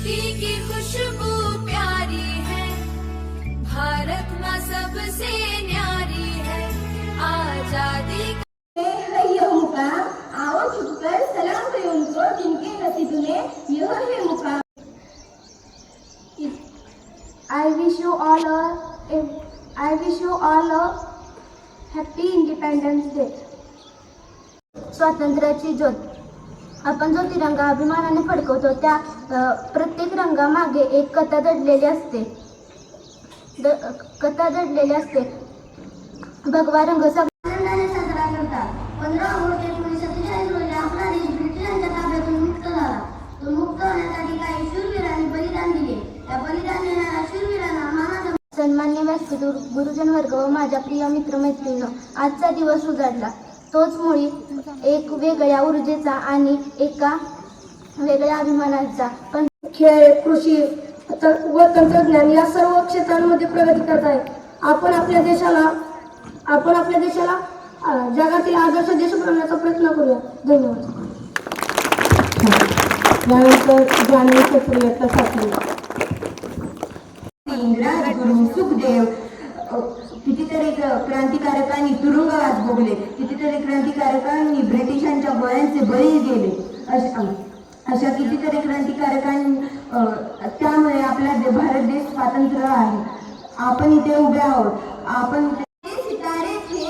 मिट्टी की खुशबू प्यारी है, भारत माँ सबसे न्यारी है, आजादी यह मुकाम आओ झुककर सलाम करें उनको जिनके नसीब में यह है मुकाम। I wish you all a happy Independence Day. स्वातंत्र्याची ज्योत, आपण जो तिरंगा अभिमानाने फडकवतो त्या प्रत्येक रंगामागे एक कथा दडलेली असते. भगवा रंग आनंदाने साजरा करतात. 15 ऑगस्ट 1947 रोजी आपला देश ब्रिटिशांच्या ताब्यातून मुक्त झाला. तो मुक्त होण्यासाठी काही शूरवीरांनी बलिदान दिले. त्या बलिदान देणाऱ्या शूरवीरांना महान सन्मान्य व्यासपीठ, गुरुजन वर्ग व माझ्या प्रिय मित्रमैत्रिणींनो, आजचा दिवस उजाडला. तोच मुळी एक वेगळ्या ऊर्जेचा आणि एका वेगळ्या अभिमानाचा. पण खेळ, कृषी व तंत्रज्ञान या सर्व क्षेत्रांमध्ये प्रगती करत आहे. आपण आपल्या देशाला जगातील आदर्श देश बनवण्याचा प्रयत्न करूया. धन्यवाद. यानंतर जाणीव प्रक्रियेसाठी इंग्रज गुरु सुखदेव, कितीतरी क्रांतिकारकांनी तुरुंगवास भोगले, कितीतरी क्रांतिकारकांनी ब्रिटिशांच्या गोळ्यांचे बळी गेले. अशा कितीतरी क्रांतिकारकांनी त्यामुळे आपला भारत देश स्वतंत्र आहे. आपण इथे उभे आहोत. आपण सितारे थे,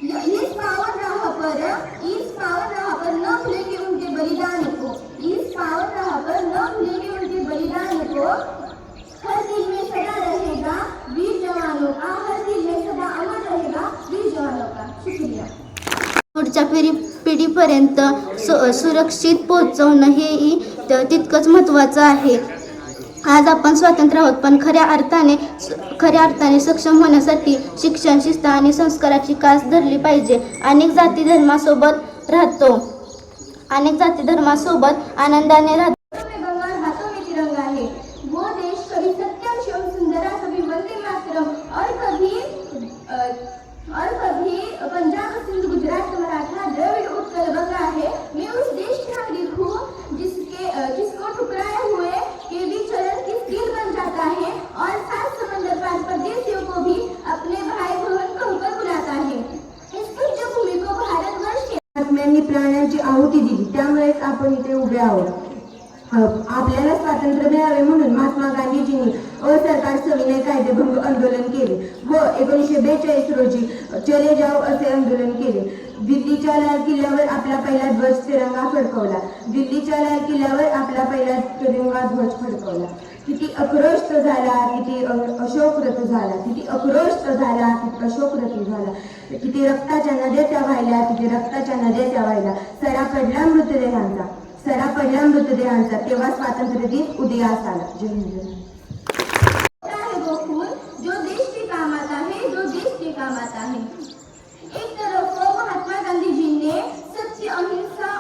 इस पावन राह पर न भूलेंगे उनके बलिदान को, इस पावन राह पर न भूलेंगे उनके बलिदान को. हर दिल में सदा रहेगा वीर जवानों का, हर दिल में सदा अमर रहेगा वीर जवानों का. शुक्रिया. पुढच्या पिढीपर्यंत सुरक्षित पोहोचवणं हेही तितकंच महत्त्वाचं आहे. आज आपण स्वतंत्र आहोत, पण खऱ्या अर्थाने सक्षम होण्यासाठी शिक्षण, शिस्त आणि संस्काराची कास धरली पाहिजे. अनेक जाती धर्मासोबत आनंदाने राहतो. तिरंगा है वो देश कभी सत्यम शिवम सुंदरा, कभी वंदे मातरम और कभी पंजाब, सिंध, गुजरात, मराठा, द्रविड़, उत्कल, गंगा है. मैं उस देश की नागरिक हूँ जिसको ठुकराए हुए के भी चलन की स्टील बन जाता है और 7 समंदर पार परदेशियों को भी अपने भाई बहन कहकर बुलाता है. इस पुण्य भूमि को भारतवर्ष के महात्म्यांनी प्राणांची आहुती दिली, त्यामुळेच आपण इथे उभे आहोत. आपल्याला स्वातंत्र्य मिळावे म्हणून महात्मा गांधीजींनी असरकार सविनय कायदेभंग आंदोलन केले व 1942 रोजी चले जाओ असे आंदोलन केले. दिल्लीच्या लाल किल्ल्यावर आपला पहिला ध्वज तिरंगा फडकवला. किती आक्रोश झाला, किती अशोकरथ झाला, किती रक्ताच्या नद्या वाहिल्या. सडा पडला मृतदेहांचा तेव्हा स्वातंत्र्य दिन उदयास आला. जय हिंद. वो फूल जो देश के काम आता है. एक तरफ महात्मा गांधी जी ने सत्य अहिंसा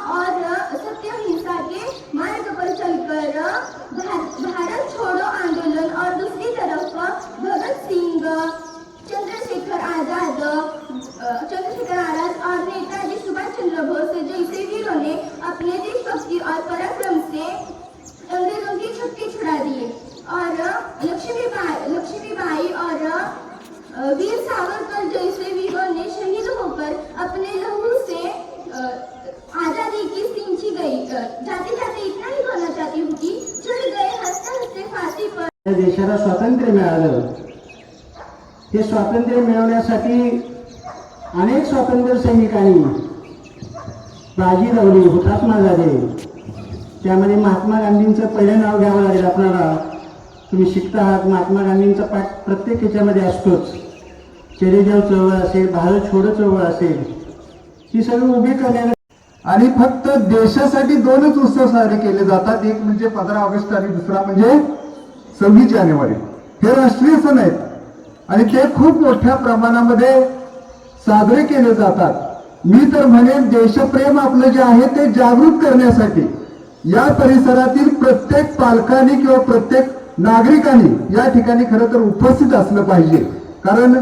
के मार्ग पर चलकर भारत छोड़ो आंदोलन और दूसरी तरफ भगत सिंह, चंद्रशेखर आजाद और नेताजी सुभाष चंद्र बोस जैसे वीरों ने अपने देशभक्ति और पराक्रम से अंग्रेजों की शक्ति छुड़ा दिए और लक्ष्मीबाई और वीर सावरकर जैसे वीरों ने शहीद होकर अपने लहू से आजादी की सिंची गई. जाते जाते इतना ही कहना चाहती हूँ कि चढ़ गए हंसते हंसते फांसी पर. देशाला स्वातंत्र्य मिळालं. हे स्वातंत्र्य मिळवण्यासाठी अनेक स्वातंत्र्य सैनिकांनी बाजी लावली, हुतात्मा झाले. त्यामध्ये महात्मा गांधींचं पहिलं नाव घ्यावं लागेल आपल्याला. तुम्ही शिकता आहात, महात्मा गांधींचा पाठ प्रत्येक ह्याच्यामध्ये असतोच. चले जाओ चळवळ असेल, भारत छोडो चळवळ असेल, ही सगळी उभी करण्याला. आणि फक्त देशासाठी 2च उत्सव साजरे केले जातात. एक म्हणजे 15 ऑगस्ट आणि दुसरा म्हणजे 26 जानेवारी. हे राष्ट्रीय सण आहेत आणि ते खूप मोठ्या प्रमाणामध्ये साजरे केले जातात. मी तर म्हणेन देशप्रेम आपलं जे आहे ते जागृत करण्यासाठी या परिसरातील प्रत्येक पालकांनी किंवा प्रत्येक नागरिकांनी या ठिकाणी खरं तर उपस्थित असलं पाहिजे. कारण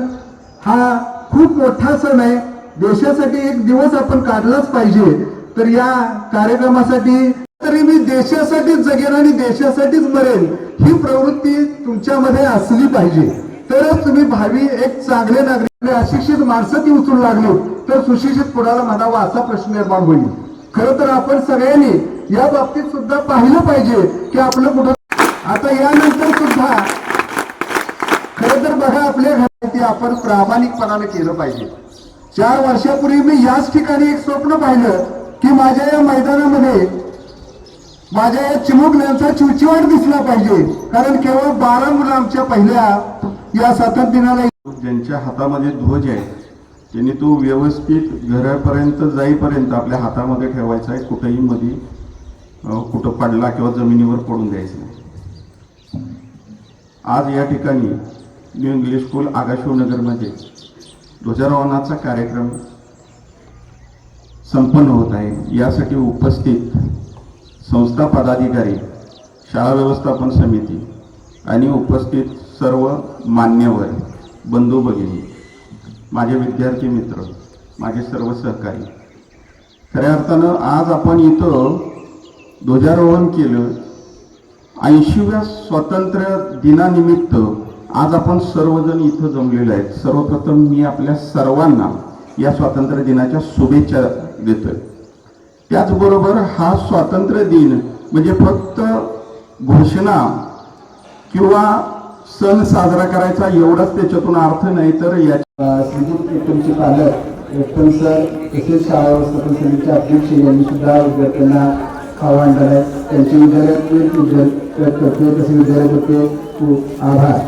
हा खूप मोठा सण आहे. देशासाठी एक दिवस आपण काढलाच पाहिजे. तर तर या कार्यक्रमासाठी तरी मी देशासाठीच जगेन आणि देशासाठीच मरेन ही प्रवृत्ती तुमच्यामध्ये असली पाहिजे, तरच तुम्ही भावी एक चांगले नागरिक. अशिक्षित माणसं ती उचलू लागली तर सुशिक्षित कुणाला म्हणावा असा प्रश्न निर्माण होईल. खरं तर आपण सगळ्यांनी या बाबतीत सुद्धा पाहिलं पाहिजे की आपलं कुठं आता यानंतर सुद्धा खरं तर बघा आपल्या घरात आपण प्रामाणिकपणाने केलं पाहिजे. 4 वर्षापूर्वी मी याच ठिकाणी एक स्वप्न पाहिलं की माझ्या या मैदानामध्ये माझ्या या चिमुकल्यांचा चिवचिवाट दिसला पाहिजे, कारण केवळ 12 मुलं आमच्या पहिल्या या स्वातंत्र्य दिनाला. ज्यांच्या हातामध्ये ध्वज आहे त्यांनी तो व्यवस्थित घरापर्यंत जाईपर्यंत आपल्या हातामध्ये ठेवायचा आहे. कुठेही मध्ये कुठं पडला किंवा जमिनीवर पडून द्यायचं नाही. आज या ठिकाणी न्यू इंग्लिश स्कूल आगाशिवनगरमध्ये ध्वजारोहणाचा कार्यक्रम संपन्न होत आहे. यासाठी उपस्थित संस्था पदाधिकारी, शाळा व्यवस्थापन समिती आणि उपस्थित सर्व मान्यवर, बंधू भगिनी, माझे विद्यार्थी मित्र, माझे सर्व सहकारी, खऱ्या अर्थानं आज आपण इथं ध्वजारोहण केलं. 80व्या स्वातंत्र्य दिनानिमित्त आज आपण सर्वजण इथं जमलेलो आहेत. सर्वप्रथम मी आपल्या सर्वांना या स्वातंत्र्य दिनाच्या शुभेच्छा देतोय. त्याचबरोबर हा स्वातंत्र्य दिन म्हणजे फक्त घोषणा किंवा सण साजरा करायचा एवढाच त्याच्यातून अर्थ नाही, तर या श्रीयुत एकमचे पालक एकम सर तसेच शाळा व्यवस्थापन समितीचे अध्यक्ष यांनी सुद्धा विद्यार्थ्यांना आव्हान दिलं आहे. त्यांचे विद्यालयात तसे विद्यालयाचे खूप आभार.